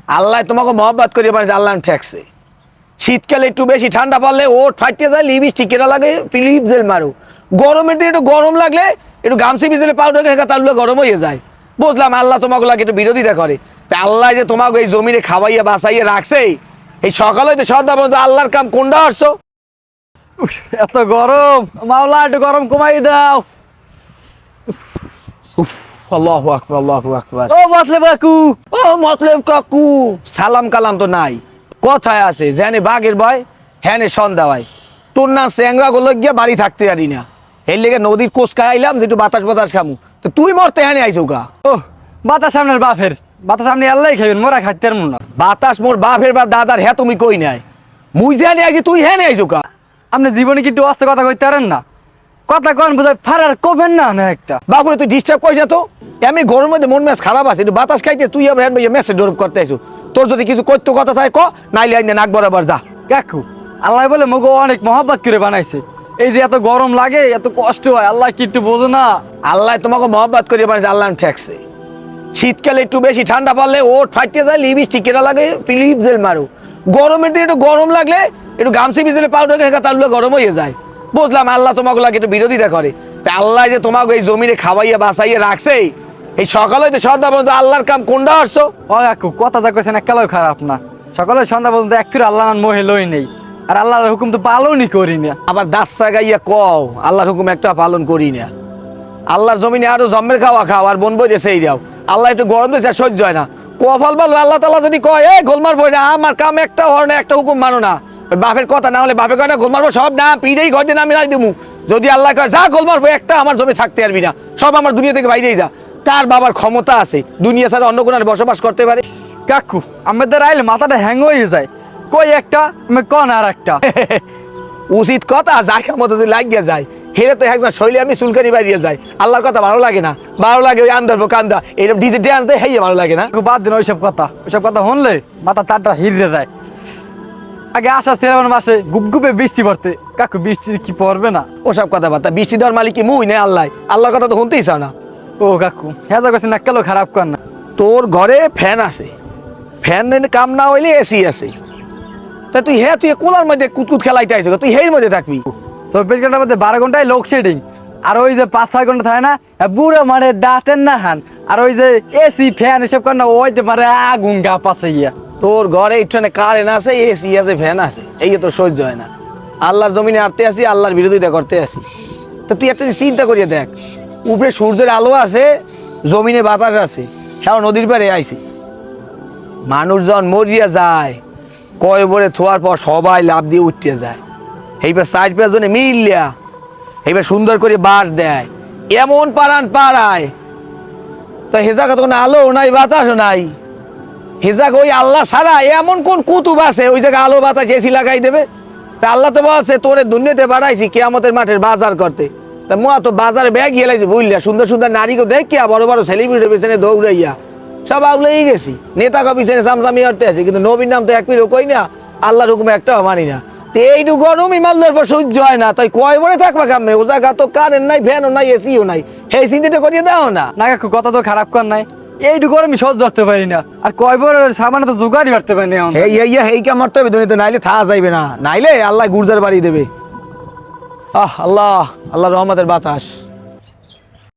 আল্লাহ তোমাকে মহব্বত করিয়ে পারে আল্লাহ ঠেকছে। শীতকালে একটু বেশি ঠান্ডা পড়লে ও ফাটিয়ে যায়, লিপস্টিক কেনা লাগে, ফিলিপ জেল মারো। গরমের দিনে একটু গরম লাগলে একটু গামছি ভিজলে পাউডার খেয়ে তাহলে গরম হয়ে যায়। বুঝলাম আল্লাহ তোমাকে লাগে একটু বিরোধিতা করে। তা আল্লাহ যে তোমাকে এই জমিনে খাওয়াইয়া বাঁচাইয়া রাখছে, এই সকালে তো সন্ধ্যা পর্যন্ত আল্লাহর কাম কোনটা আসছো? এত গরম, মাওলা একটু গরম কমাই দাও। আল্লাহু আকবার, আল্লাহু আকবার। ও মতলব কাকু, ও মতলব কাকু, সালাম কালাম তো নাই। কথায় আছে জানে বাঘের ভয় হ্যাঁ সন্ধ্যা হয়। তোর না চ্যাংরা গুলো গিয়া বাড়ি থাকতে পারি না, এর লেগে নদীর কোচকায় আইলাম যে একটু বাতাস বাতাস খামু। তো তুই মরতে হ্যাঁ আইসো গা? ও বাতাস সামনের বাপের, বাতাস আপনি আল্লাহ খাবেন, মোরা খাইতে পারবো না। বাতাস মোর বাপের বা দাদার হ্যাঁ তুমি কই নাই, মুই জানি আইছি তুই হ্যাঁ আইসো গা? আপনি জীবনে কি একটু অস্তে কথা কইতে পারেন না? কথা কন বুঝাই ফারার কোভেন না না একটা। বাপুরে তুই ডিস্টার্ব করিস না তো। আমি ঘরের মধ্যে মন মেস খারাপ আছে, একটু বাতাস খাইতে তুই আবার হ্যাঁ মেসেজ ডরব করতে আইসো। তোর যদি কিছু করতে কথা থাকে ক, নাইলে আইনে নাক বরাবর যা। কাকু আল্লাহ বলে মগো অনেক মহব্বত করে বানাইছে, এই যে এত গরম লাগে এত কষ্ট হয় আল্লাহ কি একটু বোঝো না? আল্লাহ তোমাকে মহব্বত করিয়ে বানাইছে, আল্লাহ ঠেকছে। শীতকালে একটু বেশি ঠান্ডা পড়লে ও ফাটিয়ে যায়, লিপস্টিক কেনা লাগে, ফিলিপ জেল মারো। গরমের দিনে একটু গরম লাগলে একটু গামছি ভিজলে পাউডার খেয়ে তাহলে গরম হয়ে যায়। বুঝলাম আল্লাহ তোমাকে লাগে একটু বিরোধিতা করে। তা আল্লাহ যে তোমাকে এই জমিনে খাওয়াইয়া বাঁচাইয়া রাখছে, এই সকালে তো সন্ধ্যা পর্যন্ত আল্লাহর কাম কোনটা আসছো? ও কাকু কথা যা কইছেন এককালেও খারাপ না, সকালে সন্ধ্যা পর্যন্ত এক ফির আল্লাহ মোহে লই নেই, আর আল্লাহর হুকুম তো পালনই করি না। আবার দাসা গাইয়া কও আল্লাহর হুকুম একটা পালন করি না। আল্লাহর জমিনে আরো জম্মের খাওয়া খাও আর বন বই সেই দাও। আল্লাহ একটু গরম দিয়েছে আর সহ্য হয় না। কফল বলো আল্লাহ তালা যদি কয় এই গোলমার বই না, আমার কাম একটা হর না, একটা হুকুম মানো না। ওই বাপের কথা না হলে বাপে কয় না গোলমার বই সব না পিড়েই ঘর দিয়ে আমি নাই দেবো। যদি আল্লাহ কয় যা গোলমার বই একটা আমার জমি থাকতে পারবি না, সব আমার দুনিয়া থেকে বাইরেই যা। তার বাবার ক্ষমতা আছে দুনিয়া ছাড়া অন্য কোনো আর বসবাস করতে পারে? কাকু আমাদের আইলে মাথাটা হ্যাং হয়ে যায়, কই একটা আমি কন আর একটা। উচিত কথা জায়গা মতো যদি লাগিয়ে যায়, হেরে তো একজন শৈলী আমি চুলকানি বাড়িয়ে যায়। আল্লাহর কথা ভালো লাগে না, ভালো লাগে ওই আন্দার কান্দা এরকম ডিজে ড্যান্স দেয়, হেয়ে ভালো লাগে না। কাকু বাদ দিন ওইসব কথা শুনলে মাথা তারটা হিরে যায়। আগে আসা সেরকম মাসে গুপগুপে বৃষ্টি পড়তে, কাকু বৃষ্টি কি পড়বে না? ওসব কথাবার্তা বৃষ্টি দেওয়ার মালিক কি মুই না আল্লাহ? আল্লাহর কথা তো শুনতেই চাও না। ও কাকু হ্যাঁ যা করছেন এককালেও খারাপ কর না। তোর ঘরে ফ্যান আছে, ফ্যান কাম না হইলে এসি আছে, তা তুই হ্যাঁ তুই কোলার মধ্যে কুতকুত খেলাইতে আইস, তুই হের মধ্যে থাকবি। 24 ঘন্টার মধ্যে 12 ঘন্টায় লোডশেডিং, আর ওই যে 5-6 ঘন্টা থাকে না বুড়ো মানে দাঁতের না হান, আর ওই যে এসি ফ্যান এসব কর না ওই যে মানে আগুন গা পাশে গিয়া। তোর ঘরে একটু কারেন্ট আছে, এসি আছে, ফ্যান আছে, এই তো সহ্য হয় না। আল্লাহর জমিনে আটতে আসি, আল্লাহর বিরোধিতা করতে আসি। তো তুই একটা চিন্তা করিয়ে দেখ, উপরে সূর্যের আলো আছে, জমিনে বাতাস আছে, হ্যাঁ নদীর পাড়ে আইসি। মানুষজন মরিয়া যায়, কয় বরে থোয়ার পর সবাই লাভ দিয়ে উঠতে যায়। এইবার সাইড পেয়ে জন্য মিললিয়া এইবার সুন্দর করে বাঁশ দেয়, এমন পাড়ান পাড়ায়। তো হেজাকে তখন আলো নাই বাতাসও নাই, হেজাক ওই আল্লাহ ছাড়া এমন কোন কুতুব আছে ওই জায়গায় আলো বাতাস এসি লাগাই দেবে? তা আল্লাহ তো বলছে তোরে দুনিয়াতে বাড়াইছি কিয়ামতের মাঠের বাজার করতে। তা মোয়া তো বাজারে ব্যাগ গেলাইছি বুঝলিয়া, সুন্দর সুন্দর নারীকে দেখিয়া বড় বড় সেলিব্রিটির পিছনে দৌড়াইয়া সব আউলেই গেছি, নেতাকে পিছনে চামচামি করতে আছি, কিন্তু নবীর নাম তো এক পিরও কই না, আল্লাহর হুকুম একটাও মানি না। তো এইটু গরমই মারলের পর সহ্য হয় না, তাই কয় বলে থাকবা কামে? ও জায়গা তো কারেন্ট নাই, ফ্যানও নাই, এসিও নাই, সেই চিন্তাটা করিয়ে দাও না। না কাকু কথা তো খারাপ কর নাই, এইটুকু আমি সহ্য ধরতে পারি না, আর কয়বার সামান্য তো জোগাড়ই করতে পারি না। এই কে মরতে হবে দুনিয়াতে, নাইলে থা যাইবে না, নাইলে আল্লাহ গুর্জার বাড়ি দেবে। আল্লাহ আল্লাহ রহমতের বাতাস।